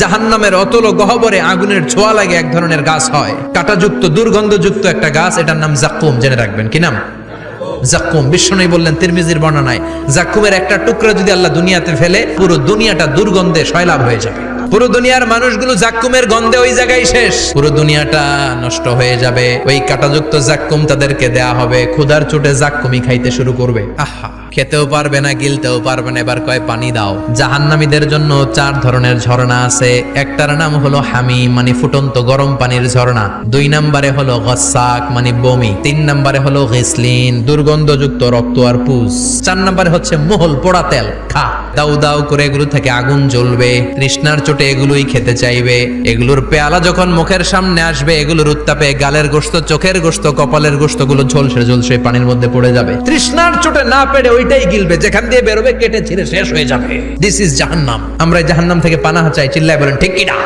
জাহান্নামের অতল গহ্বরে আগুনের ছোঁয়া লাগে এক ধরনের গাছ হয়, কাঁটাযুক্ত দুর্গন্ধযুক্ত একটা গাছ, এটার নাম জাক্কুম। জেনে রাখবেন কি নাম? জাক্কুম। বিশ্বনবী বললেন তিরমিজির বর্ণনায়, জাক্কুমের একটা টুকরা যদি আল্লাহ দুনিয়াতে ফেলে, পুরো দুনিয়াটা দুর্গন্ধে সয়লাব হয়ে যাবে। পুরো দুনিয়ার মানুষগুলো জাক্কুমের গন্ধে ওই জায়গায় শেষ, পুরো দুনিয়াটা নষ্ট হয়ে যাবে। ওই কাঁটাযুক্ত জাক্কুম তাদেরকে দেয়া হবে, ক্ষুধার চোটে জাক্কুমই খাইতে শুরু করবে। আহা, খেতেও পারবে না, গিলতেও পারবে না, এবার কয় পানি দাও। জাহান্নামীদের জন্য 4 ধরনের ঝর্ণা আছে। একটার নাম হলো হামিম, মানে ফুটন্ত গরম পানির ঝর্ণা। 2 নম্বরে হলো গসাক, মানে বমি। 3 নম্বরে হলো গিসলিন, দুর্গন্ধযুক্ত রক্ত আর পুজ। 4 নম্বরে হচ্ছে মোহল, পোড়া তেল। খা, দাউ দাউ করে এগুলো থেকে আগুন জ্বলবে, তৃষ্ণার চোটে এগুলোই খেতে চাইবে। এগুলোর পেয়ালা যখন মুখের সামনে আসবে, এগুলোর উত্তাপে গালের গোশত, চোখের গোশত, কপালের গোশত গুলো ঝলসে ঝলসে পানির মধ্যে পড়ে যাবে। তৃষ্ণার চোটে না পেরে ওইটাই গিলবে, যেখান দিয়ে বেরোবে কেটে ছিঁড়ে শেষ হয়ে যাবে। দিস ইজ জাহান্নাম। আমরা জাহান্নাম থেকে পানাহ চাই, চিল্লায় বলেন ঠিক কিনা?